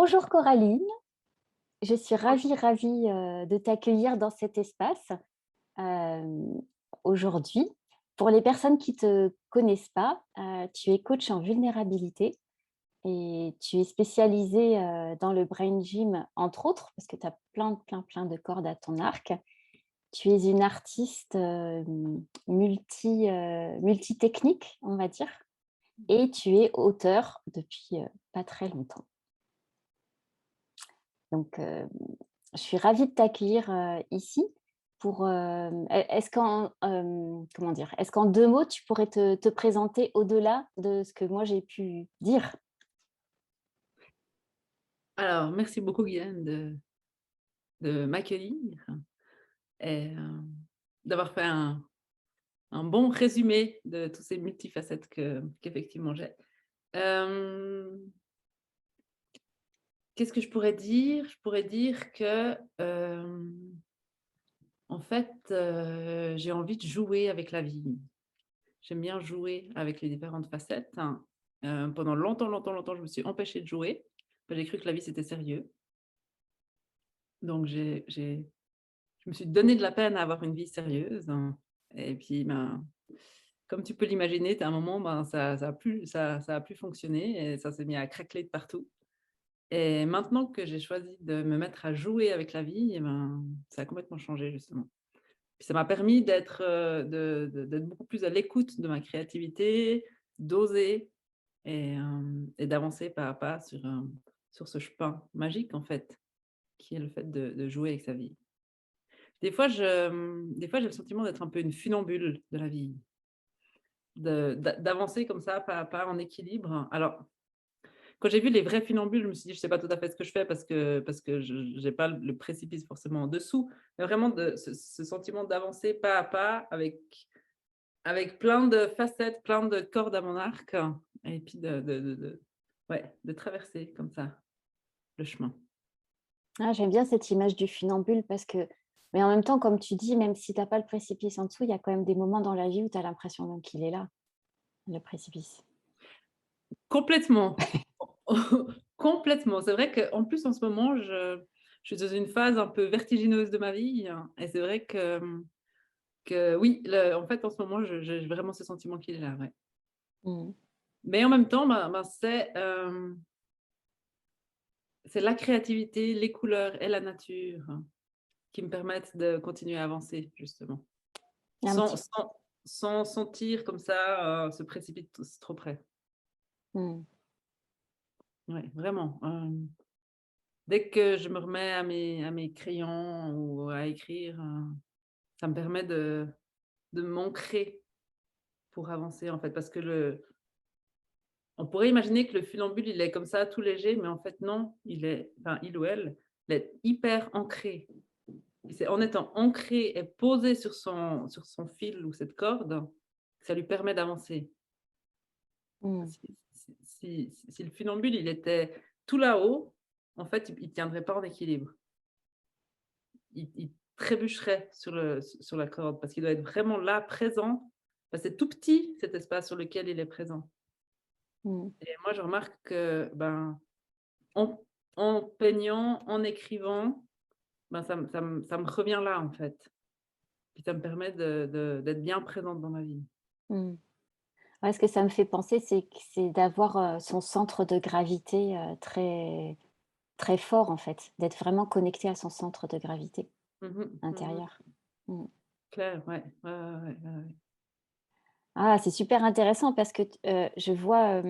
Bonjour Coraline, je suis Franch ravie de t'accueillir dans cet espace, hem, aujourd'hui. Pour les personnes qui ne te connaissent pas, tu es coach en vulnérabilité et tu es spécialisée, dans le brain gym, entre autres, parce que tu as plein de cordes à ton arc. Tu es une artiste, multitechnique, on va dire, et tu es auteure depuis, pas très longtemps. Donc, je suis ravie de t'accueillir, ici pour, est-ce qu'en, comment dire? Est-ce qu'en 2 mots, tu pourrais te présenter au-delà de ce que moi j'ai pu dire? Alors, merci beaucoup Guylaine de m'accueillir et d'avoir fait un bon résumé de tous ces multifacettes qu'effectivement j'ai. Hem, Qu'est-ce que je pourrais dire? Je pourrais dire que, en fait, j'ai envie de jouer avec la vie. J'aime bien jouer avec les différentes facettes. Pendant longtemps, je me suis empêchée de jouer. J'ai cru que la vie, c'était sérieux. Donc je me suis donné de la peine à avoir une vie sérieuse, hein. Et puis, ben, comme tu peux l'imaginer, tu as un moment, ben, ça a plus fonctionné et ça s'est mis à craqueler de partout. Et maintenant que j'ai choisi de me mettre à jouer avec la vie, et ben, ça a complètement changé justement. Puis ça m'a permis d'être beaucoup plus à l'écoute de ma créativité, d'oser et d'avancer pas à pas sur ce chemin magique en fait, qui est le fait de jouer avec sa vie. Des fois, j'ai le sentiment d'être un peu une funambule de la vie, d'avancer comme ça, pas à pas, en équilibre. Alors, quand j'ai vu les vrais funambules, je me suis dit: «Je sais pas tout à fait ce que je fais parce que je j'ai pas le précipice forcément en dessous», mais vraiment de ce sentiment d'avancer pas à pas avec plein de facettes, plein de cordes à mon arc et puis ouais, de traverser comme ça le chemin. Ah, j'aime bien cette image du funambule parce que mais en même temps, comme tu dis, même si tu as pas le précipice en dessous, il y a quand même des moments dans la vie où tu as l'impression qu'il est là, le précipice. Complètement. Complètement. C'est vrai qu'en plus, en ce moment, je suis dans une phase un peu vertigineuse de ma vie, hein, et c'est vrai que oui, en fait, en ce moment, j'ai vraiment ce sentiment qu'il est là, ouais. Mmh. Mais en même temps, ben, c'est la créativité, les couleurs et la nature qui me permettent de continuer à avancer, justement, Un sans petit sans sans sentir comme ça, ce précipice trop près. mmh. Ouais, vraiment, dès que je me remets à mes crayons ou à écrire, ça me permet de m'ancrer pour avancer, en fait. Parce que le on pourrait imaginer que le funambule, il est comme ça, tout léger, mais en fait non, il ou elle, il est hyper ancré. Et c'est en étant ancré et posé sur son fil ou cette corde, que ça lui permet d'avancer. Mmh. Si le funambule, il était tout là-haut, en fait, il tiendrait pas en équilibre. Il trébucherait sur la corde parce qu'il doit être vraiment là, présent. C'est tout petit cet espace sur lequel il est présent. Mmh. Et moi, je remarque que, ben, en en peignant, en écrivant, ben, ça me revient là, en fait. Puis ça me permet d'être bien présente dans ma vie. Mmh. Ouais, ce que ça me fait penser, c'est d'avoir, son centre de gravité, très fort en fait, d'être vraiment connecté à son centre de gravité Mmh mh. Mmh. intérieur. Mmh. Clair, ouais. Ouais, ouais, ouais, ouais, ouais. Ah, c'est super intéressant parce que je vois,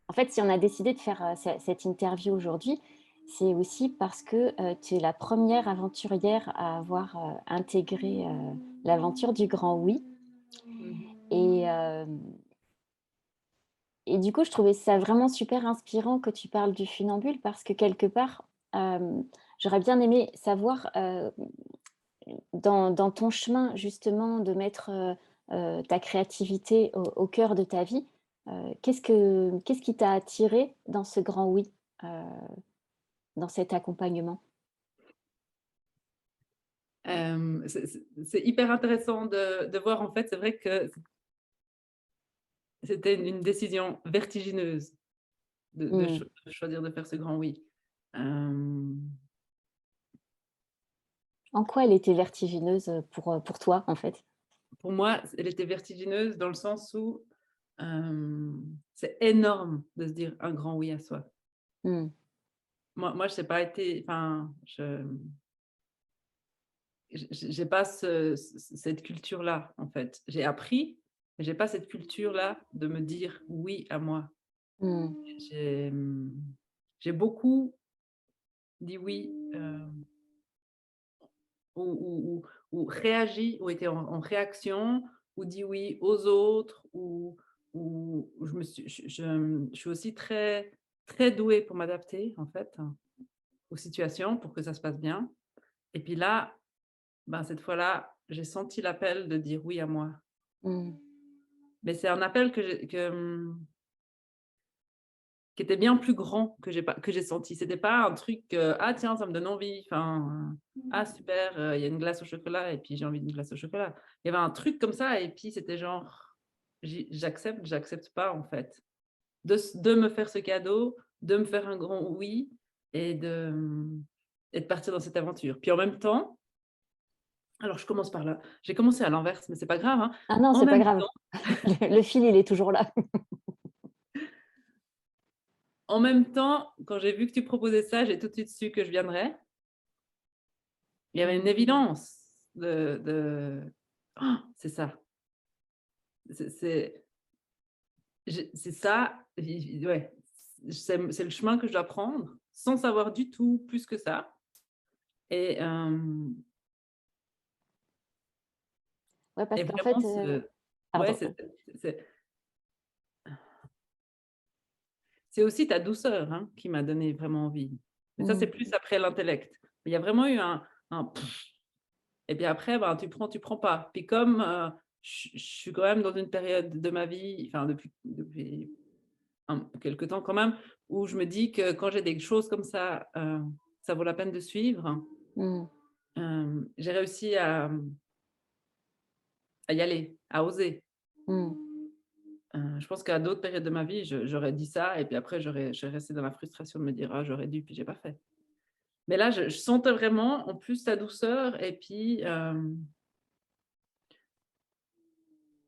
en fait, si on a décidé de faire, cette interview aujourd'hui, c'est aussi parce que, tu es la première aventurière à avoir, intégré, l'aventure du grand oui Mmh mh. et hem et du coup, je trouvais ça vraiment super inspirant que tu parles du funambule parce que quelque part, j'aurais bien aimé savoir, dans ton chemin justement de mettre, ta créativité au cœur de ta vie, qu'est-ce qui t'a attiré dans ce grand oui, heu, dans cet accompagnement? C'est hyper intéressant de voir, en fait, c'est vrai que c'était une décision vertigineuse. Mmh. de choisir de faire ce grand oui. Hem, En quoi elle était vertigineuse, pour toi, en fait? pour moi, elle était vertigineuse dans le sens où, c'est énorme de se dire un grand oui à soi. Mmh. Moi, j'ai pas été enfin, j'ai pas cette culture-là, en fait. J'ai appris, mais j'ai pas cette culture-là de me dire oui à moi. Mmh. J'ai, j'ai beaucoup dit oui, ou réagi ou été en réaction ou dit oui aux autres ou je suis aussi très très douée pour m'adapter, en fait, aux situations pour que ça se passe bien et puis là, ben, cette fois-là, j'ai senti l'appel de dire oui à moi. Mmh. Mais c'est un appel qui était bien plus grand que j'ai senti. C'était pas un truc, «Ah tiens, ça me donne envie», enfin, «Ah super, il y a une glace au chocolat et puis j'ai envie d'une glace au chocolat». Il y avait un truc comme ça et puis c'était genre, j'accepte pas en fait. De me faire ce cadeau, de me faire un grand oui et et de partir dans cette aventure. Puis en même temps, alors je commence par là. J'ai commencé à l'inverse, mais c'est pas grave, hein. Ah non, En c'est pas même grave. temps Le fil, il est toujours là. en même temps, quand j'ai vu que tu proposais ça, j'ai tout de suite su que je viendrais. Il y avait une Mmh. évidence de c'est ça, c'est c'est ça, ouais, c'est le chemin que je dois prendre, sans savoir du tout plus que ça et Ouais, parce qu'en vraiment fait, ouais, pardon. c'est c'est aussi ta douceur, hein, qui m'a donné vraiment envie. Mais ça, c'est Mmh. plus après l'intellect. Il y a vraiment eu un et puis après, ben, tu prends pas. Puis comme, je suis quand même dans une période de ma vie, enfin depuis quelque temps quand même, où je me dis que quand j'ai des choses comme ça vaut la peine de suivre. Mmh. J'ai réussi à y aller, à oser. Mmh. Je pense qu'à d'autres périodes de ma vie, j'aurais dit ça et puis après je serais restée dans la frustration de me dire: «Ah j'aurais dû, puis j'ai pas fait». Mais là, je sentais vraiment en plus ta douceur et puis,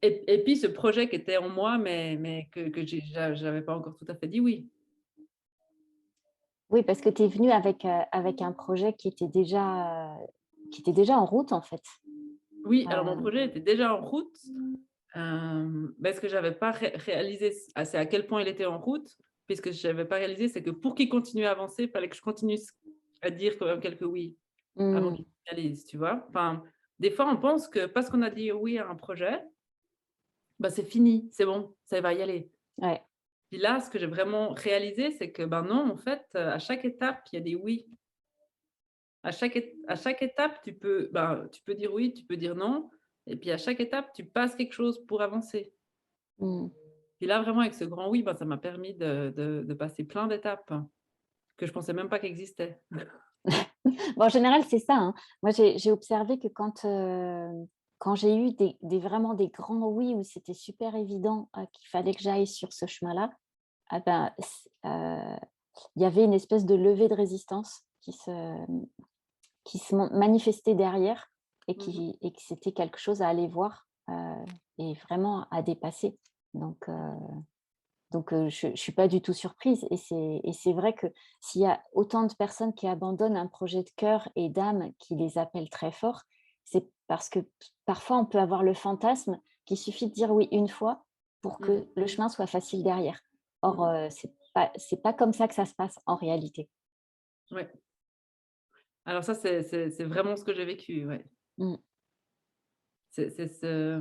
et puis ce projet qui était en moi, mais que j'avais pas encore tout à fait dit oui. Oui, parce que tu es venue avec un projet qui était déjà en route, en fait. Oui, alors mon Hem, projet était déjà en route. Bah, ce que j'avais pas réalisé, c'est à quel point il était en route, puisque je n'avais pas réalisé, c'est que pour qu'il continue à avancer, il fallait que je continue à dire quand même quelques oui, avant mmh, qu'il finalise, tu vois? Enfin, des fois, on pense que parce qu'on a dit oui à un projet, bah, c'est fini, c'est bon, ça va y aller. ouais, Puis là, ce que j'ai vraiment réalisé, c'est que, ben, non, en fait, à chaque étape, il y a des oui. À chaque étape, tu peux dire oui, tu peux dire non et puis à chaque étape, tu passes quelque chose pour avancer. mmh. Puis là, vraiment, avec ce grand oui, ben, ça m'a permis de passer plein d'étapes que je pensais même pas qu'existaient. Bon, en général, c'est ça, hein. Moi, j'ai observé que quand j'ai eu vraiment des grands oui, où c'était super évident, qu'il fallait que j'aille sur ce chemin-là, ah ben, il y avait une espèce de levée de résistance qui se manifestait derrière Mmh mh. et que c'était quelque chose à aller voir, et vraiment à dépasser. Donc je suis pas du tout surprise et c'est vrai que s'il y a autant de personnes qui abandonnent un projet de cœur et d'âme qui les appelle très fort, c'est parce que parfois on peut avoir le fantasme qu'il suffit de dire oui une fois pour Mmh. que le chemin soit facile derrière. Mmh Or, mh. c'est pas comme ça que ça se passe en réalité. Ouais. Alors ça, c'est vraiment ce que j'ai vécu, ouais. Mmh. C'est ce,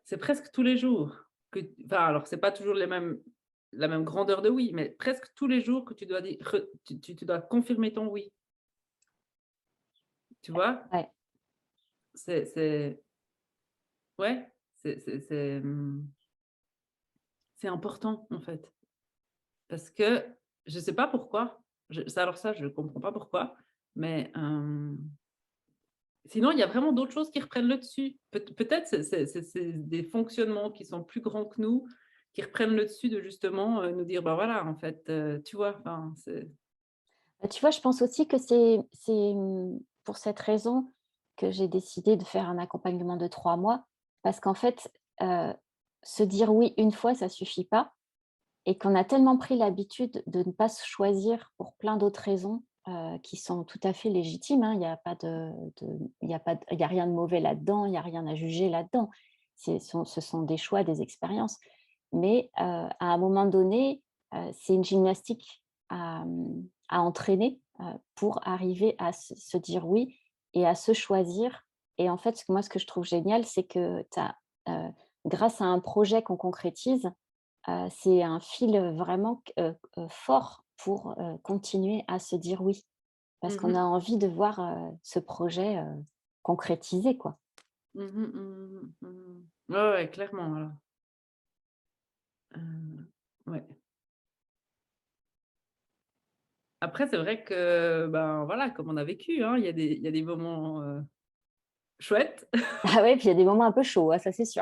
c'est presque tous les jours que enfin, alors c'est pas toujours la même grandeur de oui, mais presque tous les jours que tu dois dire tu dois confirmer ton oui, tu vois? Ouais. C'est ouais, c'est important, en fait. Parce que je sais pas pourquoi, ça, je comprends pas pourquoi, mais sinon, il y a vraiment d'autres choses qui reprennent le dessus. Peut-être c'est des fonctionnements qui sont plus grands que nous, qui reprennent le dessus de justement, nous dire: «Bah, voilà, en fait, tu vois?» enfin, c'est Bah, tu vois, je pense aussi que pour cette raison que j'ai décidé de faire un accompagnement de 3 mois parce qu'en fait, heu, se dire «oui» une fois, ça suffit pas et qu'on a tellement pris l'habitude de ne pas se choisir pour plein d'autres raisons, qui sont tout à fait légitimes, hein. Il y a pas de il y a pas d il y a rien de mauvais là-dedans, il y a rien à juger là-dedans. Ce sont des choix, des expériences. Mais, à un moment donné, c'est une gymnastique à entraîner, pour arriver à se dire «oui» et à se choisir et en fait, moi, ce que je trouve génial, c'est que tu as, grâce à un projet qu'on concrétise, c'est un fil, vraiment fort pour, continuer à se dire «oui». Parce mmh qu'on a mh. envie de voir, ce projet, concrétisé, quoi. Mmh mh, mmh mh, mmh. Ouais, ouais, clairement, alors, ouais. Après, c'est vrai que, ben, voilà, comme on a vécu, hein, il y a des moments, chouettes, Ah ouais, puis il y a des moments un peu chauds, ça c'est sûr.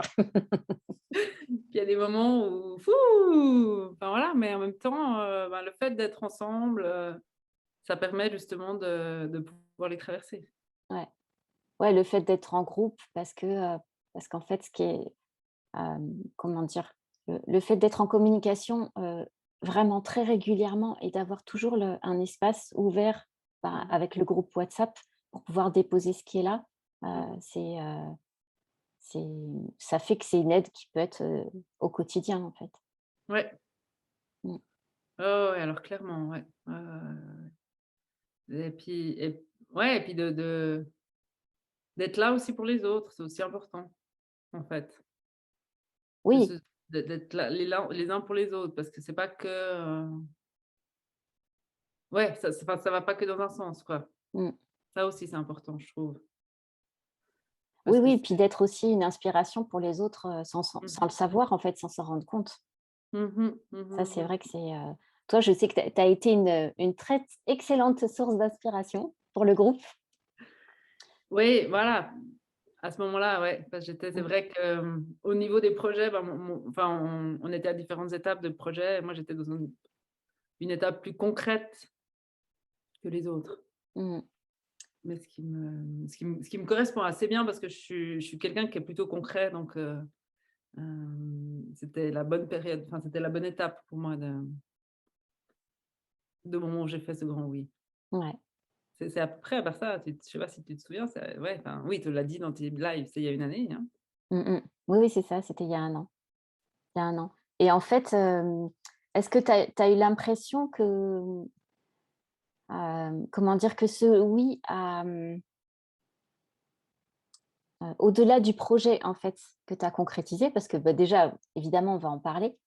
puis il y a des moments où fouh! Enfin voilà, mais en même temps, ben, le fait d'être ensemble, ça permet justement de pouvoir les traverser. Ouais. Ouais, le fait d'être en groupe parce qu'en fait, ce qui est, comment dire? Le fait d'être en communication, vraiment très régulièrement et d'avoir toujours un espace ouvert, bah, Mmh mh. avec le groupe WhatsApp pour pouvoir déposer ce qui est là, Mmh. c'est ça fait que c'est une aide qui peut être, au quotidien, en fait. Ouais. Mmh. Ouais, ouais, ouais, alors clairement, ouais. Ouais, ouais, ouais, ouais. Et puis ouais, et puis d'être là aussi pour les autres, c'est aussi important, en fait. De se Oui, d'être là les uns pour les autres parce que c'est pas que, ouais, ça c'est enfin, ça va pas que dans un sens, quoi. mmh. Ça aussi, c'est important, je trouve. Oui, Parce que oui, c'est puis d'être aussi une inspiration pour les autres, mmh sans le savoir, en fait, sans s'en rendre compte. mh. Mmh mh. Ça, c'est Mmh vrai que mh. c'est, toi, je sais que tu as été une très excellente source d'inspiration pour le groupe. Oui, voilà, à ce moment-là, ouais, parce que c'est Mmh. vrai que, au niveau des projets, ben, mon enfin, on était à différentes étapes de projet. Moi, j'étais dans une étape plus concrète que les autres. Mmh. Mais ce qui me correspond assez bien parce que je suis quelqu'un qui est plutôt concret donc c'était la bonne période, enfin, c'était la bonne étape pour moi de moment où j'ai fait ce grand oui. Ouais. C'est à peu près à part ça, je sais pas si tu te souviens, c'est ouais, enfin, oui, tu l'as dit dans tes lives, c'est il y a une année, hein. Mmh mh. Oui, oui, c'est ça, c'était il y a un an. Il y a un an et en fait, est-ce que tu as eu l'impression que, comment dire? Que ce «oui» au-delà du projet, en fait, que tu as concrétisé, parce que, bah, déjà, évidemment, on va en parler,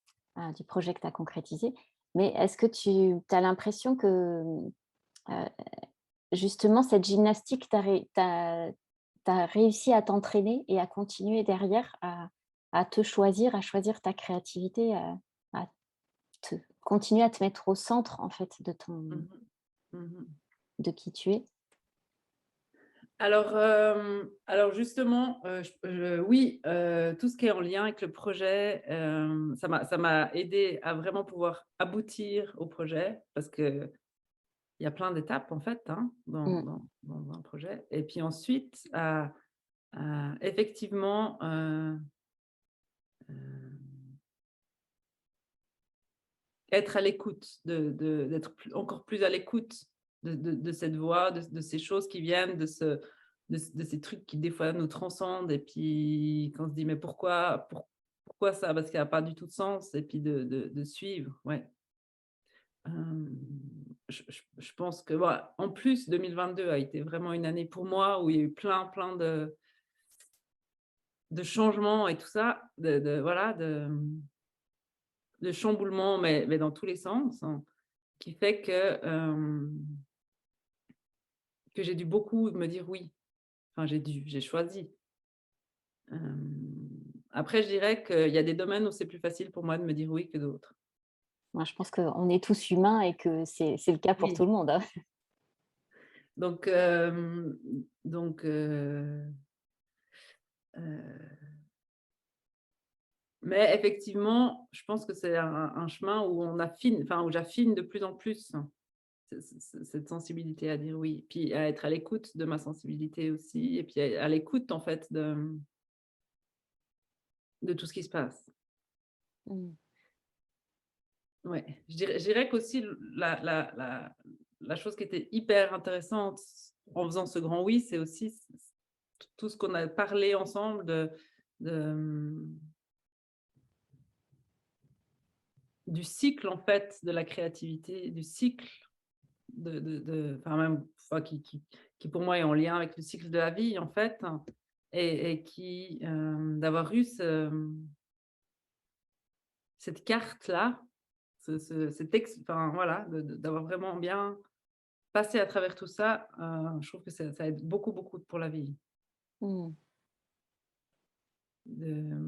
du projet que tu as concrétisé. Mais est-ce que tu as l'impression que, justement, cette gymnastique, tu as réussi à t'entraîner et à continuer derrière à te choisir, à choisir ta créativité, à te continuer à te mettre au centre, en fait, Mmh mh. Mmh. de qui tu es? Alors justement, oui, tout ce qui est en lien avec le projet, ça m'a aidé à vraiment pouvoir aboutir au projet parce qu'il y a plein d'étapes en fait, hein, Mmh. dans un projet et puis ensuite à effectivement, hem, être à l'écoute d'être encore plus à l'écoute de cette voix, de ces choses qui viennent, de ces trucs qui des fois nous transcendent et puis qu'on se dit: «Mais pourquoi ça?» parce qu'il y a pas du tout de sens et puis de suivre, ouais. Je pense que voilà, en plus 2022 a été vraiment une année pour moi où il y a eu plein de changements et tout ça, voilà, de chamboulements, mais dans tous les sens, hein, qui fait que j'ai dû beaucoup me dire «oui». Enfin j'ai choisi. Après je dirais qu'il y a des domaines où c'est plus facile pour moi de me dire «oui» que d'autres. Moi, je pense qu'on est tous humains et que c'est le cas pour Oui, tout le monde, hein. donc hem, donc heu heu, Mais effectivement, je pense que c'est un chemin où on affine, enfin, où j'affine de plus en plus cette sensibilité à dire oui, puis à être à l'écoute de ma sensibilité aussi et puis à l'écoute, en fait, de tout ce qui se passe. Mmh. Ouais, je dirais qu'aussi la chose qui était hyper intéressante en faisant ce grand oui, c'est aussi tout ce qu'on a parlé ensemble de, du cycle, en fait, de la créativité, du cycle enfin même, enfin qui pour moi est en lien avec le cycle de la vie, en fait, hein, et qui, d'avoir eu cette carte-là, cet enfin voilà, d'avoir vraiment bien passé à travers tout ça, je trouve que ça aide beaucoup, beaucoup pour la vie. Mmh. De,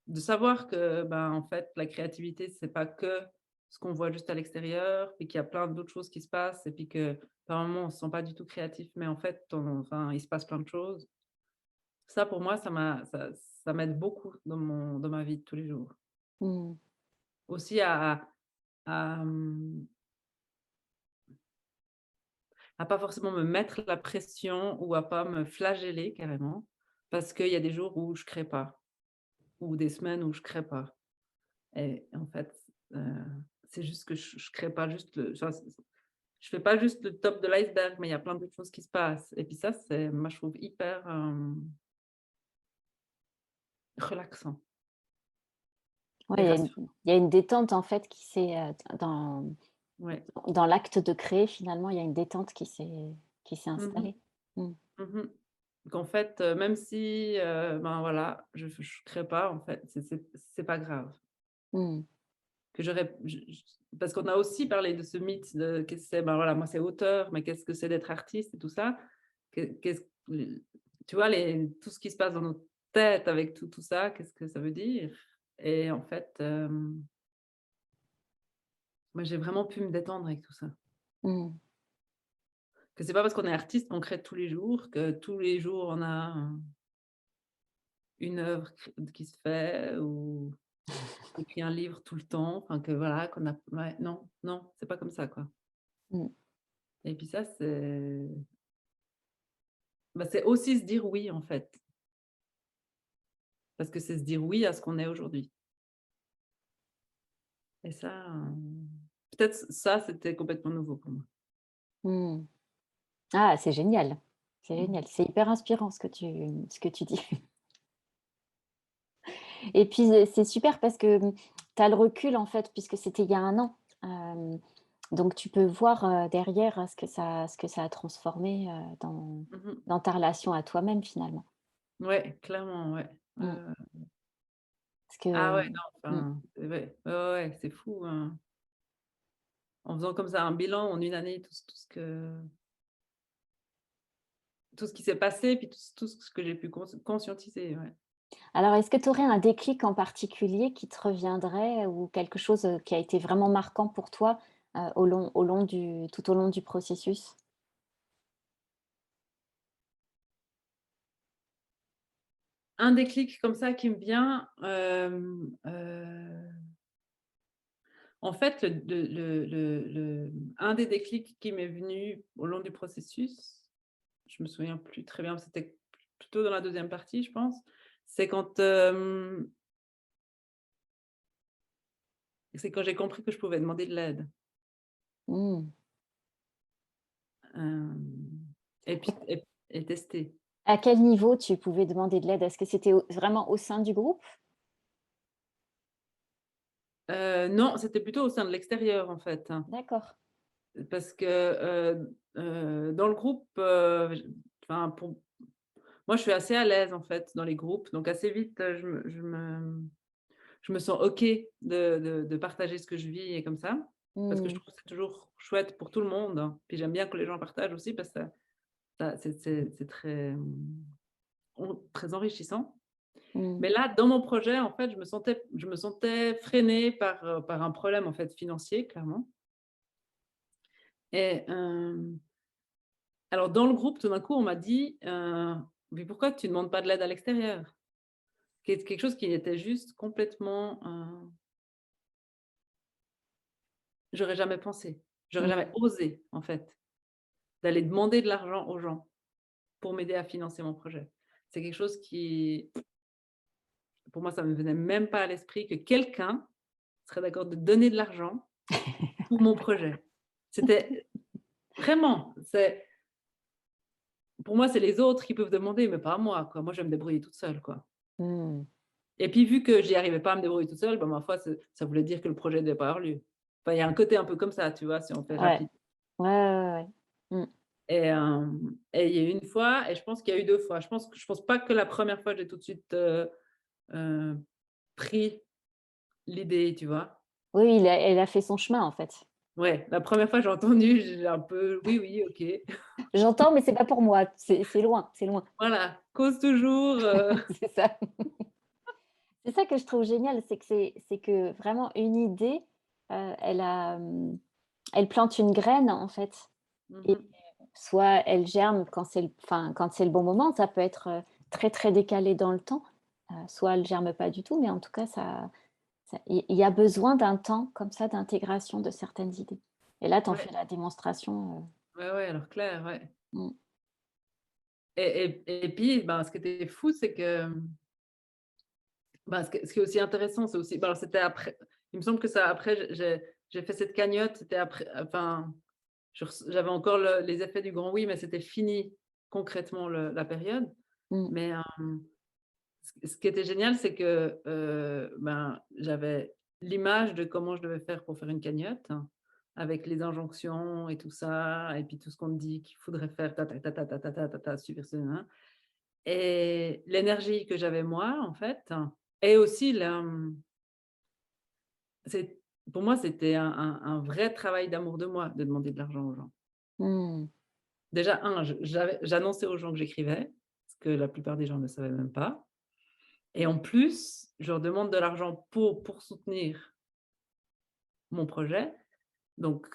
de savoir que, ben, en fait, la créativité, c'est pas que ce qu'on voit juste à l'extérieur, et qu'il y a plein d'autres choses qui se passent, et puis que par moments, on se sent pas du tout créatif, mais en fait, enfin, il se passe plein de choses. Ça, pour moi, ça m'aide beaucoup dans ma vie de tous les jours. Mmh. Aussi à, mmh, à pas forcément me mettre la pression ou à pas me flageller carrément, parce qu'il y a des jours où je crée pas, ou des semaines où je crée pas. Et en fait, heu, c'est juste que je crée pas juste le enfin, je fais pas juste le top de l'iceberg, mais il y a plein d'autres choses qui se passent, et puis ça, c'est moi, je trouve hyper, relaxant Ouais, et rassurant. il y a une détente en fait qui s'est, Ouais. dans l'acte de créer finalement, il y a une détente qui s'est Mmh mh. installée. Mmh. Mmh. Qu'en fait, même si, ben, voilà, je crée pas, en fait, c'est pas grave. Mmh. Que j'aurais je parce qu'on a aussi parlé de ce mythe de qu'est-ce que c'est, ben, voilà, moi, c'est auteur, mais qu'est-ce que c'est d'être artiste et tout ça? Qu'est-ce tu vois, tout ce qui se passe dans notre tête avec tout ça, qu'est-ce que ça veut dire? Et en fait, moi, j'ai vraiment pu me détendre avec tout ça. Mmh. Que c'est pas parce qu'on est artiste qu'on crée tous les jours, que tous les jours on a, une œuvre qui se fait, ou écrit un livre tout le temps, enfin que voilà, qu'on a ouais, non, non, c'est pas comme ça, quoi. Mmh. Et puis ça, bah, c'est aussi se dire oui, en fait, parce que c'est se dire oui à ce qu'on est aujourd'hui, et ça, peut-être ça, c'était complètement nouveau pour moi. Mmh. Ah, c'est génial, c'est Mmh. génial. C'est hyper inspirant ce que tu dis. Et puis, c'est super parce que, tu as le recul en fait puisque c'était il y a 1 an. Donc tu peux voir, derrière, ce que ça a transformé, Mmh. dans ta relation à toi-même finalement. Ouais, clairement, ouais. Mmh. Ouais. Parce que Ah ouais, non, mmh, enfin, c'est ouais, ouais, ouais, ouais, c'est fou, hein. En faisant comme ça un bilan en une année, tout ce qui s'est passé, puis tout ce que j'ai pu conscientiser, ouais. alors est-ce que tu aurais un déclic en particulier qui te reviendrait ou quelque chose, qui a été vraiment marquant pour toi, tout au long du processus? Un déclic comme ça qui me vient, en fait, un des déclics qui m'est venu au long du processus, je me souviens plus très bien, c'était plutôt dans la deuxième partie, je pense. C'est quand j'ai compris que je pouvais demander de l'aide, Mmh. hem et puis et tester. À quel niveau tu pouvais demander de l'aide? Est-ce que c'était vraiment au sein du groupe? Non, c'était plutôt au sein de l'extérieur, en fait, hein, D'accord. parce que, dans le groupe, j enfin, pour moi, je suis assez à l'aise, en fait, dans les groupes, donc assez vite, je me sens OK de partager ce que je vis et comme ça, parce que je Mmh. trouve que c'est toujours chouette pour tout le monde, hein. Puis j'aime bien que les gens partagent aussi parce que c'est très, très enrichissant. Mmh. Mais là, dans mon projet, en fait, je me sentais freinée par un problème, en fait, financier, clairement. Et alors dans le groupe, tout d'un coup, on m'a dit: «Mais pourquoi tu ne demandes pas de l'aide à l'extérieur? quelque chose qui était juste complètement, j'aurais jamais pensé. J'aurais Mmh. jamais osé, en fait, d'aller demander de l'argent aux gens pour m'aider à financer mon projet. C'est quelque chose qui, pour moi, ça me venait même pas à l'esprit que quelqu'un serait d'accord de donner de l'argent pour mon projet. C'était vraiment, pour moi, c'est les autres qui peuvent demander, mais pas moi, quoi. Moi, je vais me débrouiller toute seule, quoi. Mmh. Et puis, vu que j'y arrivais pas à me débrouiller toute seule, bah, ma foi, ça voulait dire que le projet devait pas avoir lieu. Enfin, il y a un côté un peu comme ça, tu vois? Si on fait Ouais. rapide. Ouais, ouais, ouais. Mmh. Et il y a eu une fois et je pense qu'il y a eu 2 fois. Je pense pas que la première fois, j'ai tout de suite, heu, pris l'idée, tu vois? Oui, elle a fait son chemin, en fait. Ouais, la première fois, j'ai entendu, j'ai un peu: «Oui, oui, OK». J'entends, mais c'est pas pour moi. C'est loin, c'est loin. Voilà, cause toujours, C'est ça. C'est ça que je trouve génial, c'est que vraiment une idée, elle plante une graine, en fait, mmh et mh. soit elle germe quand c'est le bon moment, ça peut être, très, très décalé dans le temps, soit elle germe pas du tout, mais en tout cas il y a besoin d'un temps comme ça d'intégration de certaines idées, et là, tu en Ouais, fais la démonstration, ouais, ouais, alors clair, ouais. mmh. Et puis, ben, ce qui était fou, c'est que, ben, ce qui est aussi intéressant, c'est aussi, ben, alors c'était après, il me semble que ça après j'ai fait cette cagnotte, c'était après, enfin, j'avais encore les effets du grand oui, mais c'était fini concrètement la période. Mmh. Mais, ce qui était génial, c'est que, ben, j'avais l'image de comment je devais faire pour faire une cagnotte, hein, avec les injonctions et tout ça et puis tout ce qu'on te dit qu'il faudrait faire ta ta ta ta ta ta ta ta ta, suivre ce et l'énergie que j'avais moi, en fait, et aussi c'est pour moi, c'était un vrai travail d'amour de moi, de demander de l'argent aux gens. Mmh. Déjà, j'annonçais aux gens que j'écrivais, ce que la plupart des gens ne savaient même pas, et en plus, je leur demande de l'argent pour soutenir mon projet, donc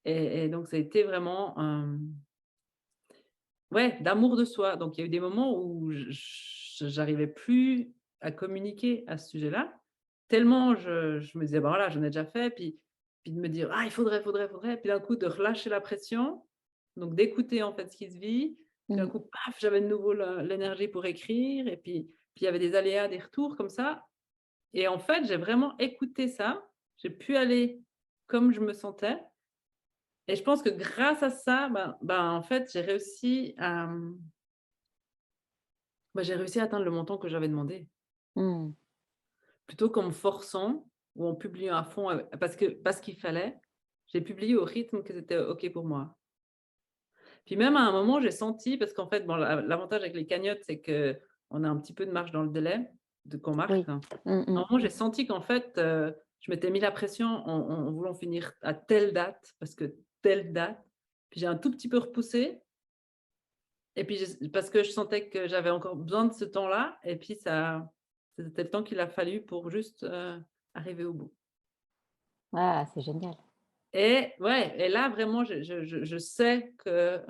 et donc ça a été vraiment, ouais, d'amour de soi. Donc il y a eu des moments où j'arrivais plus à communiquer à ce sujet-là, tellement je me disais: «Bah, voilà, j'en ai déjà fait», puis de me dire: «Ah, il faudrait, faudrait, faudrait», puis d'un coup de relâcher la pression, donc d'écouter, en fait, ce qui se vit, puis d'un Mmh. coup, paf, j'avais de nouveau l'énergie pour écrire et puis il y avait des aléas, des retours comme ça, et en fait, j'ai vraiment écouté ça. J'ai pu aller comme je me sentais, et je pense que grâce à ça, en fait, j'ai réussi à atteindre le montant que j'avais demandé. Mmh. Plutôt qu'en me forçant ou en publiant à fond, parce qu'il fallait, j'ai publié au rythme que c'était OK pour moi. Puis même à un moment, j'ai senti, parce qu'en fait, bon, l'avantage avec les cagnottes, c'est qu'on a un petit peu de marge dans le délai de qu'on marque. Oui. À Mmh un mh. moment, j'ai senti qu'en fait, je m'étais mis la pression en voulant finir à telle date, parce que telle date, puis j'ai un tout petit peu repoussé, et puis parce que je sentais que j'avais encore besoin de ce temps-là, et puis c'était le temps qu'il a fallu pour juste, arriver au bout. Ah, c'est génial. Et ouais, et là vraiment je sais que,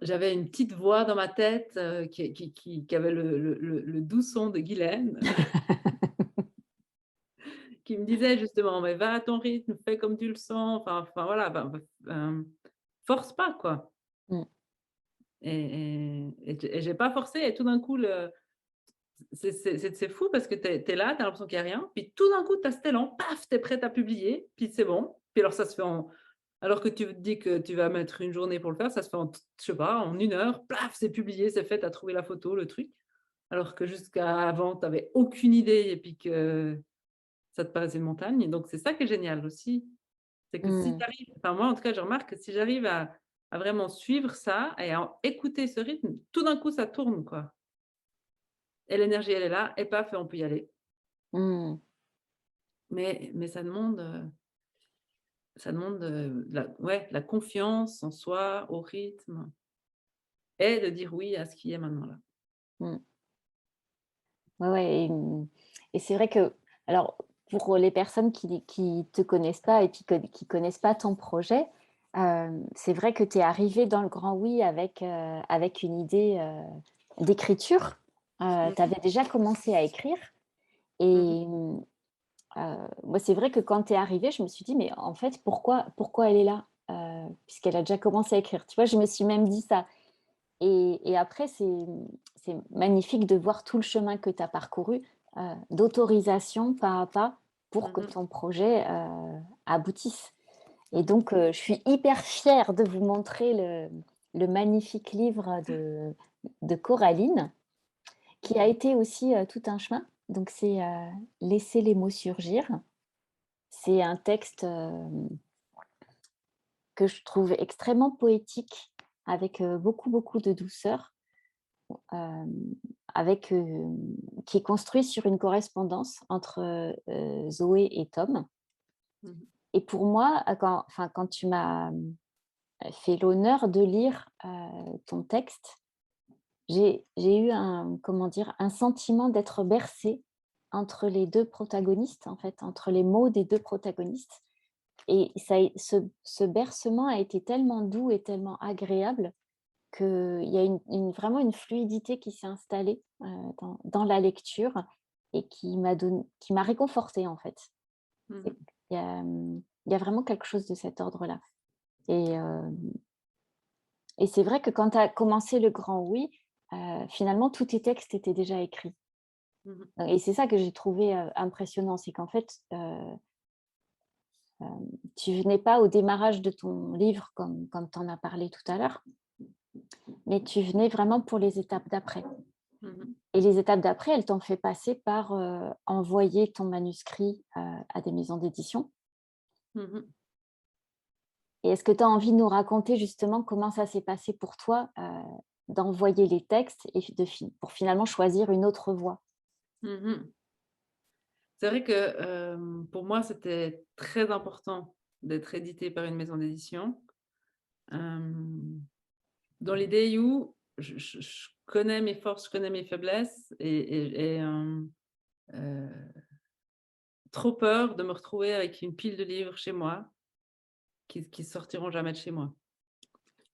j'avais une petite voix dans ma tête, qui avait le doux son de Guylaine, qui me disait justement: «Mais va à ton rythme, fais comme tu le sens, enfin voilà, force pas quoi». Mmh. Et j'ai pas forcé, et tout d'un coup c'est fou parce que tu es là, tu as l'impression qu'il y a rien, puis tout d'un coup tu as cet élan, paf, tu es prête à publier, puis c'est bon. Puis alors ça se fait alors que tu te dis que tu vas mettre une journée pour le faire, ça se fait je sais pas, en 1 heure, plaf, c'est publié, c'est fait, tu as trouvé la photo, le truc. Alors que jusqu'à avant, tu avais aucune idée et puis que ça te paraissait une montagne. Donc c'est ça qui est génial aussi, c'est que si Mmh. tu arrives, enfin moi en tout cas, je remarque que si j'arrive à vraiment suivre ça et à écouter ce rythme, tout d'un coup ça tourne quoi, et l'énergie elle est là et paf et on peut y aller. Mmh. Mais ça demande, la confiance en soi, au rythme, et de dire oui à ce qui est maintenant là. Mmh. Ouais, ouais, et c'est vrai que, alors, pour les personnes qui te connaissent pas et qui connaissent pas ton projet, c'est vrai que tu es arrivée dans le grand oui avec une idée, d'écriture. tu Mmh mh. avais déjà commencé à écrire Mmh mh. et moi, c'est vrai que quand tu es arrivée, je me suis dit: «Mais en fait, pourquoi elle est là?» Puisqu'elle a déjà commencé à écrire. Tu vois? Je me suis même dit ça et après c'est magnifique de voir tout le chemin que tu as parcouru, d'autorisation pas à pas pour que Mmh mh. ton projet, aboutisse et Mmh mh. donc je suis hyper fière de vous montrer le magnifique livre de Coraline qui a été aussi, tout un chemin. Donc c'est, «Laisser les mots surgir». C'est un texte, que je trouve extrêmement poétique avec, beaucoup, beaucoup de douceur, hem, avec, qui est construit sur une correspondance entre, Zoé et Tom Mmh mh. et pour moi, quand tu m'as, fait l'honneur de lire, ton texte, j'ai eu un comment dire? Un sentiment d'être bercée entre les 2 protagonistes, en fait, entre les mots des 2 protagonistes et ça é ce bercement a été tellement doux et tellement agréable qu'il y a vraiment une fluidité qui s'est installée, dans la lecture et qui m'a réconfortée, en fait. Mmh C'est mh. il y a vraiment quelque chose de cet ordre-là et et c'est vrai que quand tu as commencé Le Grand Oui, finalement tous tes textes étaient déjà écrits Mmh mh. et c'est ça que j'ai trouvé, impressionnant. C'est qu'en fait, tu venais pas au démarrage de ton livre comme tu en as parlé tout à l'heure, mais tu venais vraiment pour les étapes d'après. Mmh mh. Et les étapes d'après, elles t'ont fait passer par, envoyer ton manuscrit, à des maisons d'édition. Mmh mh. Et est-ce que tu as envie de nous raconter justement comment ça s'est passé pour toi, d'envoyer les textes et pour finalement choisir une autre voie? Mmh mh. C'est vrai que, pour moi, c'était très important d'être édité par une maison d'édition, hem, dans l'idée où je connais mes forces, je connais mes faiblesses heu, trop peur de me retrouver avec une pile de livres chez moi qui sortiront jamais de chez moi.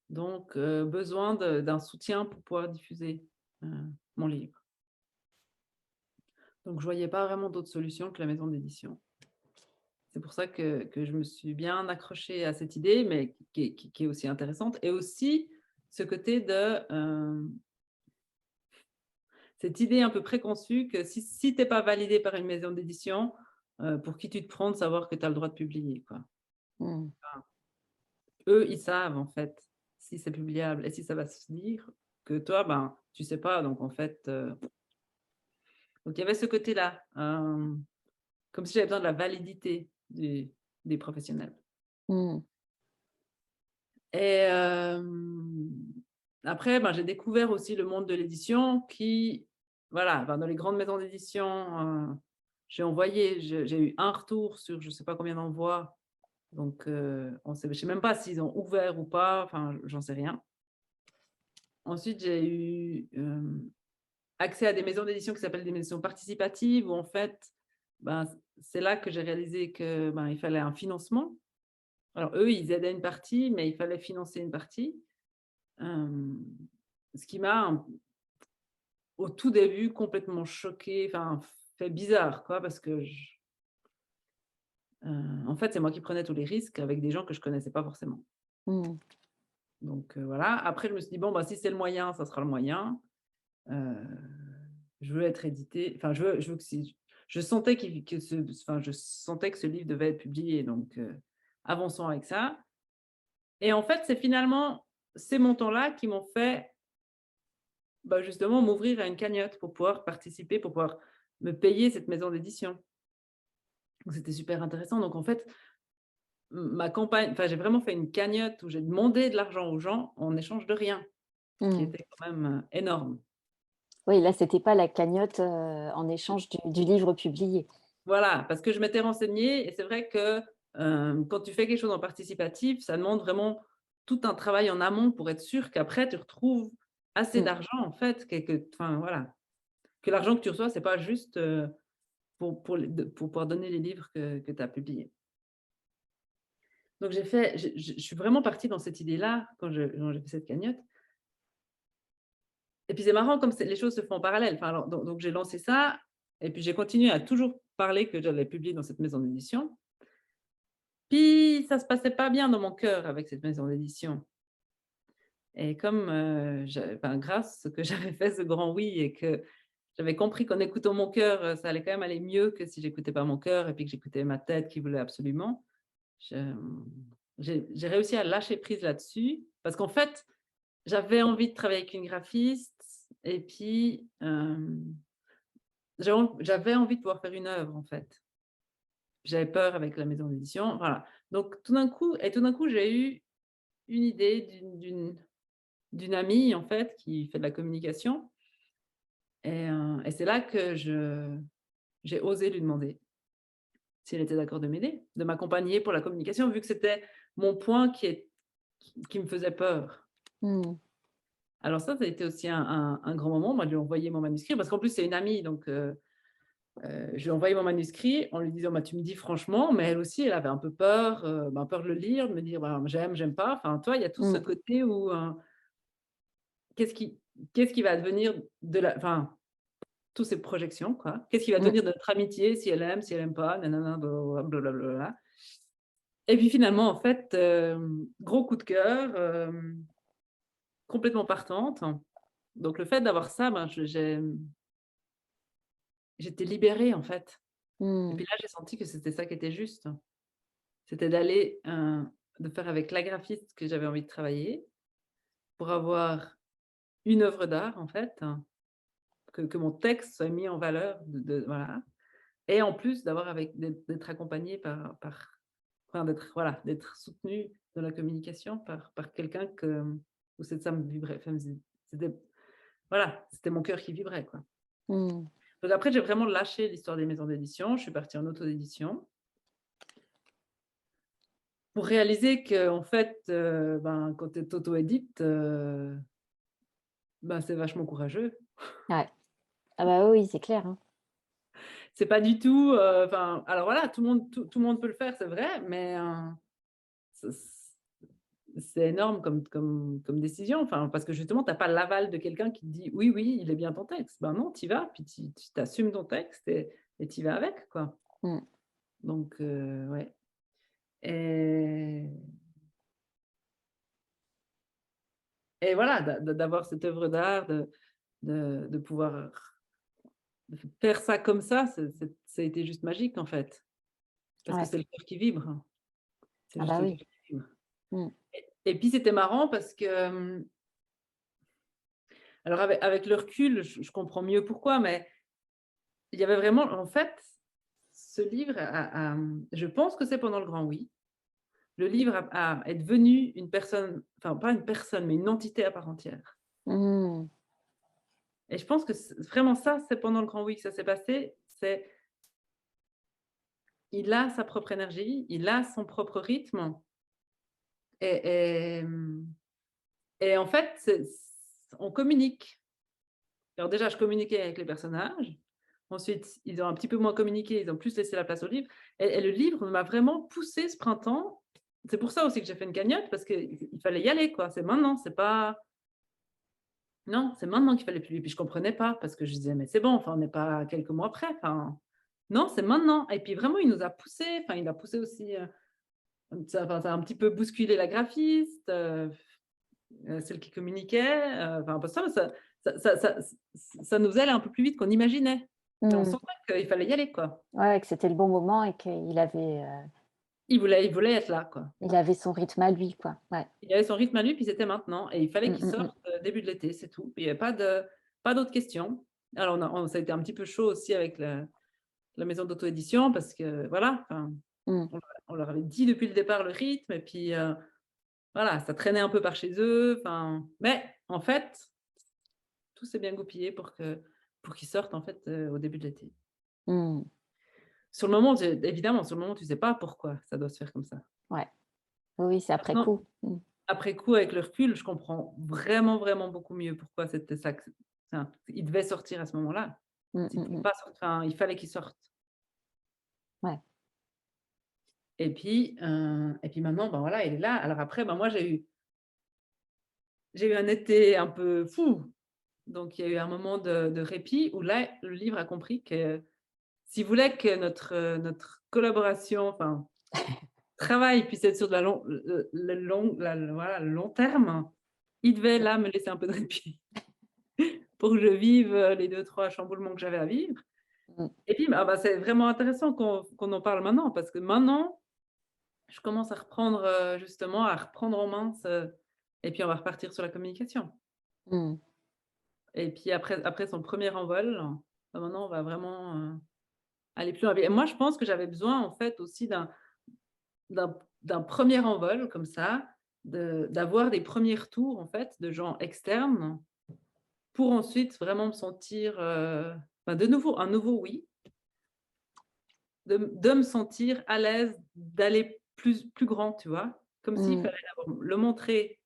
Donc besoin d'un soutien pour pouvoir diffuser, heu, mon livre. Donc je voyais pas vraiment d'autre solution que la maison d'édition. C'est pour ça que je me suis bien accrochée à cette idée, mais qui est aussi intéressante et aussi ce côté de, cette idée un peu préconçue que si tu es pas validé par une maison d'édition, pour qui tu te prends de savoir que tu as le droit de publier, quoi? Mmh. Enfin, eux, ils savent en fait si c'est publiable et si ça va se lire, que toi, ben, tu sais pas donc en fait, donc il y avait ce côté-là, comme si j'avais besoin de la validité des professionnels. Mmh. Et après, ben, j'ai découvert aussi le monde de l'édition qui voilà, ben, dans les grandes maisons d'édition, j'ai envoyé j'ai eu un retour sur je ne sais pas combien d'envois, donc on sait je ne sais même pas s'ils ont ouvert ou pas, enfin, j'en sais rien. Ensuite, j'ai eu, accès à des maisons d'édition qui s'appellent des maisons participatives où en fait, ben, c'est là que j'ai réalisé que, ben, il fallait un financement. Alors eux, ils aidaient une partie, mais il fallait financer une partie. Hem, Ce qui m'a au tout début complètement choquée, enfin fait bizarre quoi, parce que en fait, c'est moi qui prenais tous les risques avec des gens que je connaissais pas forcément. Mmh. Donc voilà. Après je me suis dit: «Bon, bah, si c'est le moyen, ça sera le moyen». Heu, je veux être édité enfin je veux que si je sentais que ce enfin je sentais que ce livre devait être publié donc avançons avec ça et en fait, c'est finalement ces montants-là qui m'ont fait bah, justement, m'ouvrir à une cagnotte pour pouvoir participer, pour pouvoir me payer cette maison d'édition. Donc c'était super intéressant. Donc en fait, ma campagne enfin, j'ai vraiment fait une cagnotte où j'ai demandé de l'argent aux gens en échange de rien, ce qui Mmh. était quand même, énorme. Oui, là, c'était pas la cagnotte, en échange du livre publié. Voilà, parce que je m'étais renseignée et c'est vrai que, quand tu fais quelque chose en participatif, ça demande vraiment tout un travail en amont pour être sûr qu'après tu retrouves assez Mmh. d'argent en fait, que enfin voilà, que l'argent que tu reçois, c'est pas juste, pour pouvoir donner les livres que tu as publiés. Donc j'ai fait je suis vraiment partie dans cette idée-là quand j'ai fait cette cagnotte Et puis c'est marrant comme les choses se font en parallèle. Enfin, alors, donc j'ai lancé ça et puis j'ai continué à toujours parler que j'allais publier dans cette maison d'édition. Puis ça se passait pas bien dans mon cœur avec cette maison d'édition. Et comme, grâce que j'avais fait ce grand oui et que j'avais compris qu'en écoutant mon cœur, ça allait quand même aller mieux que si j'écoutais pas mon cœur et puis que j'écoutais ma tête qui voulait absolument. Je, j'ai réussi à lâcher prise là-dessus parce qu'en fait, j'avais envie de travailler avec une graphiste et puis, j'avais envie de pouvoir faire une œuvre, en fait. J'avais peur avec la maison d'édition, voilà. Donc tout d'un coup, j'ai eu une idée d'une amie, en fait, qui fait de la communication et c'est là que j'ai osé lui demander si elle était d'accord de m'aider, de m'accompagner pour la communication, vu que c'était mon point qui me faisait peur. Mmh. Alors ça a été aussi un grand moment. Moi, je lui ai envoyé mon manuscrit parce qu'en plus, c'est une amie, donc je lui ai envoyé mon manuscrit en lui disant: «Bah, tu me dis franchement», mais elle aussi, elle avait un peu peur, peur de le lire, de me dire: «Bah, j'aime, j'aime pas». Enfin, toi, il y a tout ce Mmh. côté où, qu'est-ce qui qu'est-ce qui va advenir de la enfin, toutes ces projections, quoi. Qu'est-ce qui va Mmh. devenir de notre amitié, si elle aime pas, nanana, blablabla. Et puis finalement, en fait, gros coup de cœur, complètement partante. Donc le fait d'avoir ça, j'étais libérée, en fait. Et Mmh. puis là, j'ai senti que c'était ça qui était juste. C'était d'aller, de faire avec la graphiste que j'avais envie de travailler pour avoir une œuvre d'art, en fait, que mon texte soit mis en valeur de voilà et en plus d'avoir avec d'être accompagnée d'être voilà, d'être soutenue dans la communication par quelqu'un où ça me vibrait, enfin, c'était voilà, c'était mon cœur qui vibrait, quoi. Mmh. Donc après, j'ai vraiment lâché l'histoire des maisons d'édition. Je suis partie en auto-édition pour réaliser qu'en fait, quand tu t'auto-édites, c'est vachement courageux. Ouais. Ah bah, oui, c'est clair, hein. C'est pas du tout, alors voilà, tout le monde peut le faire, c'est vrai, mais c c'est énorme comme décision, enfin, parce que justement, tu as pas l'aval de quelqu'un qui te dit: «Oui, oui, il est bien ton texte». Ben non, tu y vas, puis tu assumes ton texte et tu y vas avec, quoi. Mmh. Donc ouais et voilà, d'avoir cette œuvre d'art, de pouvoir faire ça comme ça a été juste magique, en fait, parce que Ouais. c'est le cœur qui vibre. C'est Ah juste bah, le oui. cœur qui vibre Mmh. et puis c'était marrant parce que, alors avec le recul, je comprends mieux pourquoi, mais il y avait vraiment en fait, ce livre je pense que c'est pendant le Grand Oui. Le livre est devenu une personne, enfin pas une personne, mais une entité à part entière Mmh. et je pense que vraiment ça, c'est pendant le Grand Oui que ça s'est passé. Il a sa propre énergie, il a son propre rythme et et en fait, on communique. Alors déjà, je communiquais avec les personnages. Ensuite, ils ont un petit peu moins communiqué, ils ont plus laissé la place au livre et le livre m'a vraiment poussée ce printemps. C'est pour ça aussi que j'ai fait une cagnotte parce qu'il fallait y aller, quoi. C'est maintenant, c'est pas non, c'est maintenant qu'il fallait publier. Puis je comprenais pas parce que je disais: «Mais c'est bon, enfin, on n'est pas à quelques mois près, enfin, non, c'est maintenant» et puis vraiment, il nous a poussés, enfin, il a poussé aussi, ça a un petit peu bousculé la graphiste, celle qui communiquait, enfin, parce que ça nous allait un peu plus vite qu'on imaginait. Mais on Mmh. sentait qu'il fallait y aller, quoi. Ouais, que c'était le bon moment et Il voulait être là, quoi. il avait son rythme à lui, quoi. Ouais. Il avait son rythme à lui, puis c'était maintenant et il fallait Mmh, qu'il mmh sorte, mh. début de l'été, c'est tout. Il y avait pas d'autres questions. Alors ça a été un petit peu chaud aussi avec la maison d'auto-édition parce que voilà, enfin, Mmh. on leur avait dit depuis le départ le rythme et puis, voilà, ça traînait un peu par chez eux, enfin mais en fait, tout s'est bien goupillé pour qu'ils sortent en fait, au début de l'été. Mmh. Sur le moment, évidemment, sur le moment, tu sais pas pourquoi ça doit se faire comme ça. Ouais. Oui, oui, c'est après Maintenant, coup. Mmh. après coup, avec le recul, je comprends vraiment, vraiment beaucoup mieux pourquoi c'était ça que enfin, il devait sortir à ce moment-là. Mmh, S'il mmh pouvait mh. pas sortir, enfin, il fallait qu'il sorte. Ouais. Et puis maintenant, ben, voilà, il est là. Alors après, ben, moi, j'ai eu un été un peu fou. Donc, il y a eu un moment de répit où là, le livre a compris que s'il voulait que notre collaboration, enfin, travail puisse être sur de la long le long la le voilà, le long terme, il devait là me laisser un peu de répit pour que je vive, les 2-3 chamboulements que j'avais à vivre. Mmh. Et puis, c'est vraiment intéressant qu'on en parle maintenant parce que maintenant, je commence à reprendre, justement à reprendre en main ce et puis on va repartir sur la communication. Mmh. Et puis après son premier envol, maintenant on va vraiment, aller plus loin. Et moi je pense que j'avais besoin en fait aussi d'un premier envol comme ça, d'avoir des premiers retours en fait de gens externes pour ensuite vraiment me sentir, de nouveau un nouveau oui, de me sentir à l'aise d'aller plus grand, tu vois? Comme s'il Mmh. fallait d'abord le montrer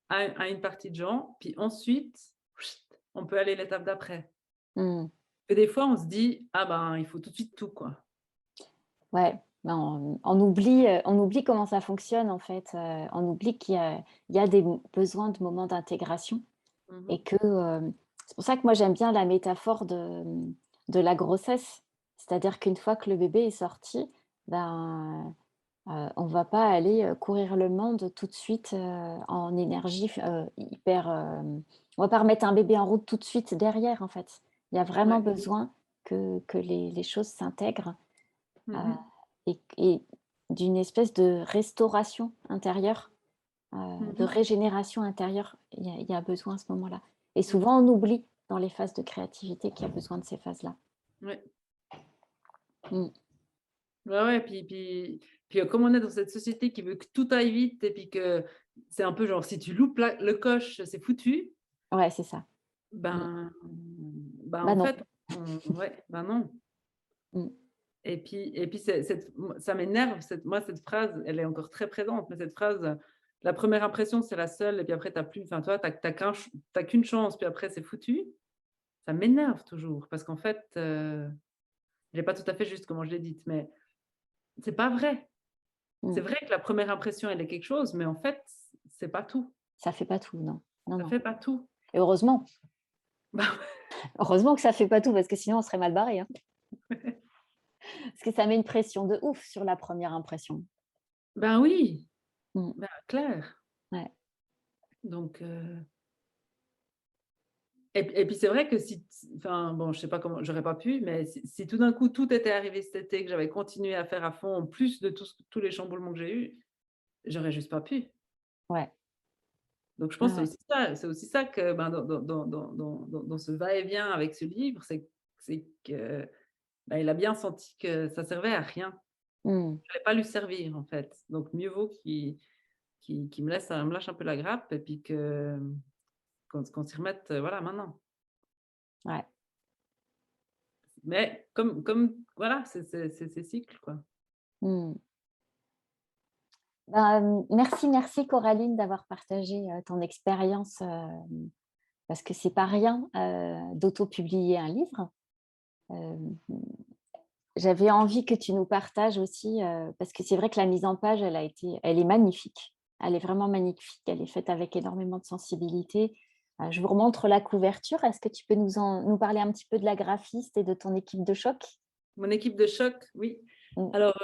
à une partie de gens, puis ensuite, on peut aller l'étape d'après. Mmh. Et des fois, on se dit: «Ah ben, il faut tout de suite tout, quoi». Ouais, ben, on oublie comment ça fonctionne en fait, on oublie qu'il y a des besoins de moments d'intégration Mmh mh. et que, c'est pour ça que moi j'aime bien la métaphore de la grossesse. C'est-à-dire qu'une fois que le bébé est sorti, ben, on va pas aller, courir le monde tout de suite, en énergie hyper, on va pas remettre un bébé en route tout de suite derrière en fait. Il y a vraiment Ouais. besoin que les choses s'intègrent. Heu Mmh mh. et d'une espèce de restauration intérieure, Mmh de mh. régénération intérieure. Il y a besoin à ce moment-là et Mmh. souvent on oublie dans les phases de créativité qu'il y a besoin de ces phases-là. Ouais. Mmh. Ouais, ouais, puis, comme on est dans cette société qui veut que tout aille vite et puis que c'est un peu genre si tu loupes le coche, c'est foutu, Ouais, c'est ça. Mmh. en Bah, non. fait, ouais, ben non. Mmh. Et puis ça m'énerve cette phrase, elle est encore très présente, mais cette phrase, «La première impression, c'est la seule et puis après tu as plus enfin, toi, tu as qu'une chance, puis après c'est foutu». Ça m'énerve toujours parce qu'en fait, j'ai pas tout à fait juste comment je l'ai dite, mais c'est pas vrai. C'est Mmh. vrai que la première impression, elle est quelque chose, mais en fait, c'est pas tout. Ça fait pas tout, non. Non, Ça non fait pas tout. et heureusement. Bah, Heureusement que ça fait pas tout parce que sinon on serait mal barré, hein. ouais. Parce que ça met une pression de ouf sur la première impression. Ben oui, Mmh. ben clair. Ouais. Donc et puis c'est vrai que si enfin bon, je sais pas comment j'aurais pas pu, mais si tout d'un coup tout était arrivé cet été, que j'avais continué à faire à fond, en plus de tous les chamboulements que j'ai eus, j'aurais juste pas pu. Ouais. Donc je Ouais, pense que ouais. c'est aussi ça que, dans ce va-et-vient avec ce livre, c'est que, il a bien senti que ça servait à rien. Mmh. J'allais pas lui servir en fait. Donc mieux vaut qu'il me lâche un peu la grappe et puis qu'on s'y remette, voilà maintenant. Ouais. Mais comme voilà, c'est ces cycles quoi. Mmh. Ben, merci Coraline d'avoir partagé, ton expérience, parce que c'est pas rien, d'auto-publier un livre. Hem, J'avais envie que tu nous partages aussi, parce que c'est vrai que la mise en page, elle est magnifique. Elle est vraiment magnifique. Elle est faite avec énormément de sensibilité. Je vous remontre la couverture. Est-ce que tu peux nous parler un petit peu de la graphiste et de ton équipe de choc? Mon équipe de choc, oui. Mmh. Alors,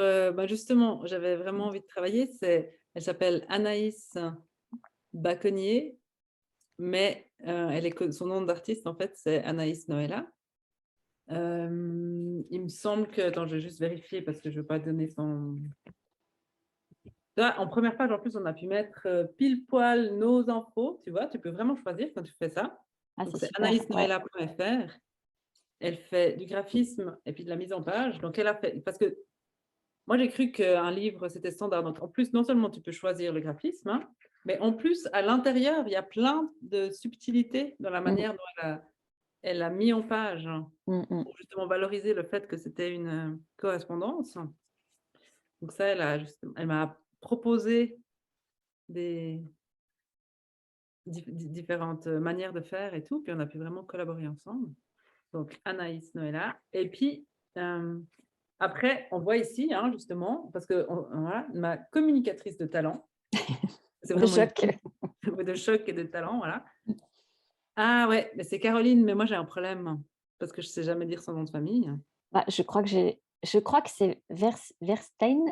justement, j'avais vraiment envie de travailler, elle s'appelle Anaïs Baconnier, mais elle est co son nom d'artiste en fait, c'est Anaïs Noëlla. Il me semble que attends, je vais juste vérifier parce que je veux pas donner son là, en première page, en plus, on a pu mettre, pile poil nos infos, tu vois? Tu peux vraiment choisir quand tu fais ça. Ah, Donc c'est c'est super, ouais. anaïsnoëlla.fr. Elle fait du graphisme et puis de la mise en page. Donc elle a fait parce que moi, j'ai cru qu'un livre, c'était standard. Donc en plus, non seulement tu peux choisir le graphisme, hein, mais en plus, à l'intérieur, il y a plein de subtilités dans la Mmh. manière dont elle a mis en page, hein, Mmh mh. pour justement valoriser le fait que c'était une, correspondance. Donc ça, elle m'a proposé des différentes manières de faire et tout, puis on a pu vraiment collaborer ensemble. Donc Anaïs Noëlla et puis, après on voit ici, hein, justement, parce que voilà, ma communicatrice de talent, c'est De vraiment une choc. de choc et de talent, voilà. Ah ouais, mais c'est Caroline, mais moi j'ai un problème parce que je sais jamais dire son nom de famille. Bah, je crois que c'est Verstein?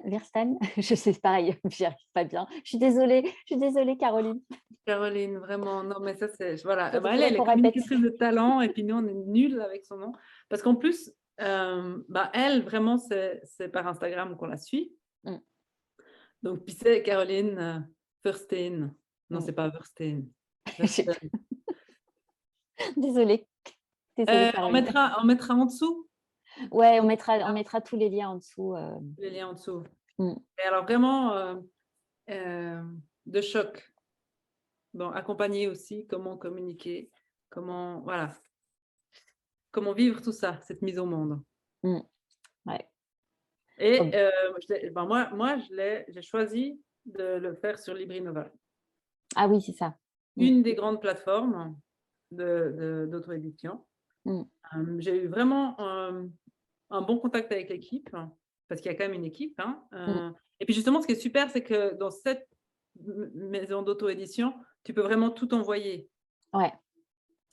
Je sais, pareil, j'y arrive pas bien. Je suis désolée Caroline. Caroline, vraiment, non, mais ça, c'est voilà, bah, Faudrait elle est qu'on répète. communicatrice de talent et puis nous, on est nuls avec son nom. Parce qu'en plus, bah, elle, vraiment, c'est par Instagram qu'on la suit. Mmh, Donc, puis c'est Caroline Verstein. Non, mmh. c'est pas Verstein. J'ai Verstein. désolée, désolée Caroline. On mettra en dessous Ouais, on mettra tous les liens en dessous, les liens en dessous. mmh. Et alors, vraiment, de choc. Bon, accompagner aussi, comment communiquer, comment, voilà, comment vivre tout ça, cette mise au monde. Mmh, ouais. Et Comme ben moi j'ai choisi de le faire sur LibriNovel, ah oui, c'est ça. Mmh, une des grandes plateformes d'auto-édition. mmh, J'ai eu vraiment, un bon contact avec l'équipe, parce qu'il y a quand même une équipe, hein, mmh. et puis justement ce qui est super, c'est que dans cette maison d'auto-édition, tu peux vraiment tout envoyer. Ouais,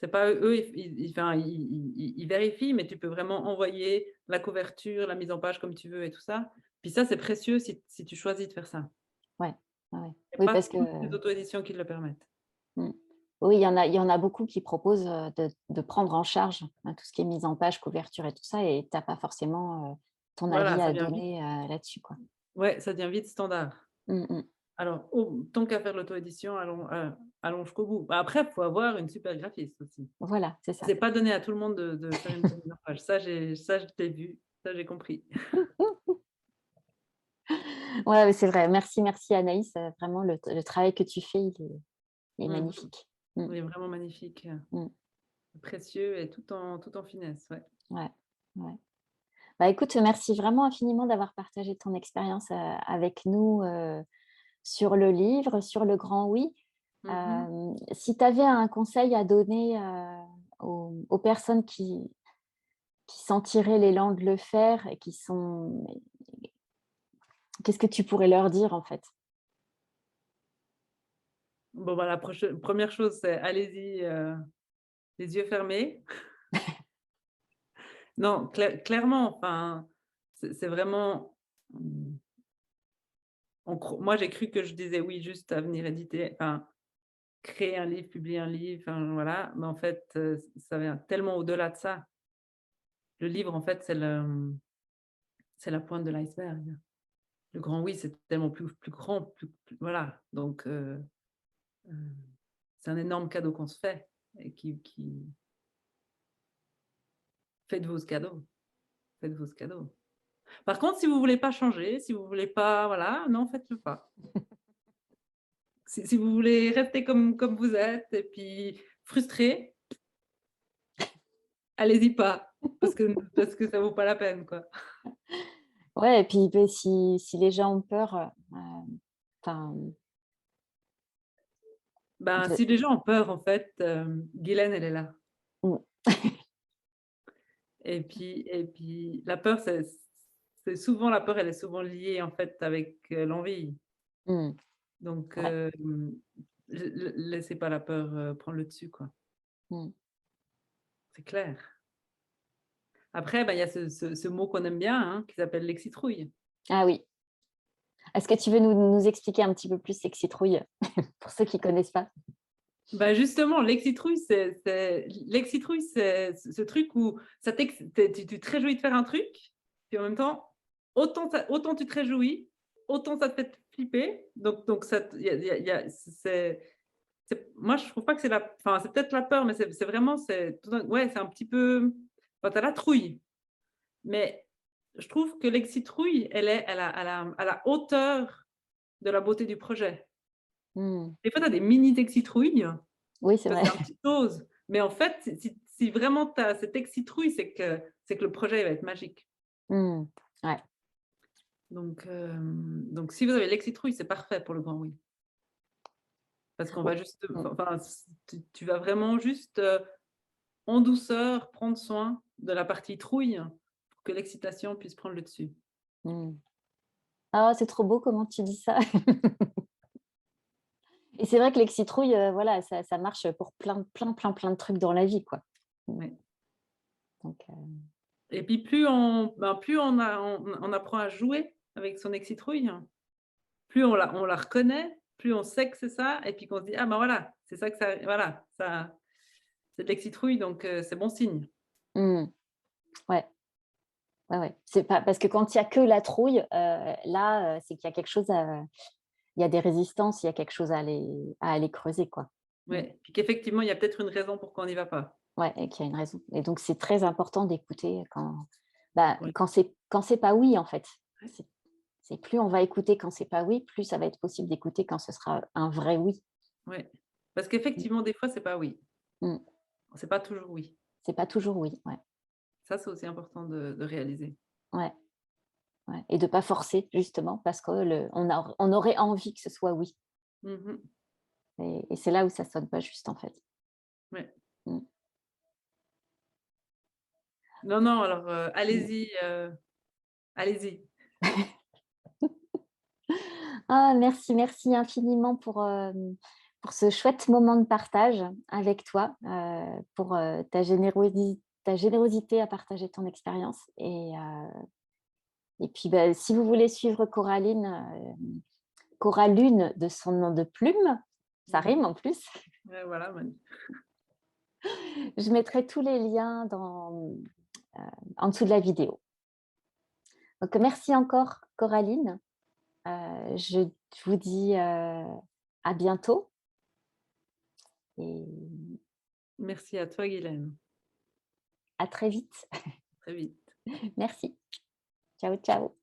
C'est pas eux, enfin, ils vérifient, mais tu peux vraiment envoyer la couverture, la mise en page comme tu veux et tout ça. Puis ça, c'est précieux si tu choisis de faire ça. ouais, ouais, ouais. Il y a Oui, pas parce que toutes les auto-éditions qui le permettent. mmh. Oui, il y en a beaucoup qui proposent, de prendre en charge, tout ce qui est mise en page, couverture et tout ça et tu as pas forcément, ton Voilà, avis ça à devient vite donner, là-dessus, quoi. ouais, ça devient vite standard. Mmh mh. Alors, tant qu'à faire l'auto-édition, allons jusqu'au bout. Bah, après, il faut avoir une super graphiste aussi. Voilà, c'est ça. C'est pas donné à tout le monde de faire une bonne mise en page. Ça je l'ai vu, ça j'ai compris. Ouais, ouais, c'est vrai. Merci, merci Anaïs, vraiment le travail que tu fais, il est Mmh. magnifique. Mmh, Il est vraiment magnifique, mmh, précieux et tout en finesse, ouais. ouais, ouais. Bah, écoute, merci vraiment infiniment d'avoir partagé ton expérience, avec nous, sur le livre, sur Le Grand Oui. Mmh. Si tu avais un conseil à donner, aux personnes qui sentiraient l'élan de le faire et qui sont qu'est-ce que tu pourrais leur dire, en fait? Bon, bah, la 1re chose, c'est allez-y, les yeux fermés. Non, clairement, enfin, c'est vraiment, mmh, moi, j'ai cru que je disais oui juste à venir éditer, enfin, créer un livre, publier un livre, enfin, voilà, mais en fait, ça vient tellement au-delà de ça. Le livre, en fait, c'est la pointe de l'iceberg. Le grand oui, c'est tellement plus grand, plus voilà, donc heu, c'est un énorme cadeau qu'on se fait et qui faites-vous ce cadeau, faites-vous ce cadeau. Par contre, si vous voulez pas changer, si vous voulez pas voilà, non, faites-le pas. Si vous voulez rester comme vous êtes et puis frustré, allez-y pas, parce que ça vaut pas la peine, quoi. Ouais et puis, beh, si les gens ont peur, enfin, Ben, de si les gens ont peur, en fait, Guylaine, elle est là mmh, et puis la peur, c'est souvent la peur, elle est souvent liée, en fait, avec, l'envie. mmh, Donc ouais, laissez pas la peur, prendre le dessus, quoi. mmh. C'est clair. Après, bah, il y a ce mot qu'on aime bien, hein, qui s'appelle l'excitrouille. Ah oui. Est-ce que tu veux nous expliquer un petit peu plus L'excitrouille, pour ceux qui connaissent pas? Bah, justement, l'excitrouille, c'est ce truc où ça tu te réjouis de faire un truc, puis en même temps, autant tu te réjouis, autant ça te fait flipper. Donc ça te il y a moi, je trouve pas que c'est la enfin, c'est peut-être la peur, mais c'est vraiment ouais, c'est un petit peu enfin, tu as la trouille. Mais je trouve que l'excitrouille, elle est à la hauteur de la beauté du projet. Mmh. Des fois, tu as des mini excitrouilles Oui, c'est parce vrai. que c'est un petit chose, mais en fait, si vraiment tu as cette excitrouille, c'est que le projet il va être magique. Mmh. Ouais. Donc si vous avez l'excitrouille, c'est parfait pour le grand oui. Parce qu'on va O juste, mmh. enfin, tu vas vraiment juste, en douceur, prendre soin de la partie trouille pour que l'excitation puisse prendre le dessus. Mmh. Ah, c'est trop beau comment tu dis ça Et c'est vrai que l'ex-citrouille, voilà, ça marche pour plein de trucs dans la vie, quoi. Mmh, Ouais. donc Et puis plus on apprend à jouer avec son ex-citrouille, plus on la reconnaît, plus on sait que c'est ça et puis qu'on se dit: «Ah ben voilà, c'est ça que ça voilà, ça c'est de l'ex-citrouille donc c'est bon signe». mmh, ouais, ouais, ouais. C'est pas parce que quand il y a que la trouille, là, c'est qu'il y a quelque chose à il y a des résistances, il y a quelque chose à aller creuser, quoi. Mmh, Ouais, puis qu'effectivement, il y a peut-être une raison pourquoi on n'y va pas. ouais et qu'il y a une raison et donc c'est très important d'écouter bah, Ouais, quand c'est pas oui, en fait. ouais, C'est plus on va écouter quand c'est pas oui, plus ça va être possible d'écouter quand ce sera un vrai oui. ouais. Parce Mmh, qu'effectivement, des fois, c'est pas oui. mmh. C'est pas toujours oui. C'est pas toujours oui, ouais, Ça, c'est aussi important de réaliser. ouais, ouais et de pas forcer justement parce que on aurait envie que ce soit oui Mmh mh. et c'est là où ça sonne pas juste, en fait. Ouais. Mmh, Non, non, alors, mmh. allez-y, allez-y. Ah merci infiniment pour ce chouette moment de partage avec toi, pour, ta générosité à partager ton expérience et puis, bah, si vous voulez suivre Coraline, Coralune de son nom de plume, ça Mmh. rime en plus. Ouais, voilà, Je mettrai tous les liens en dessous de la vidéo. Donc merci encore Coraline. Je vous dis, à bientôt et merci à toi, Guylaine. à très vite. Très vite. Merci. Ciao, ciao.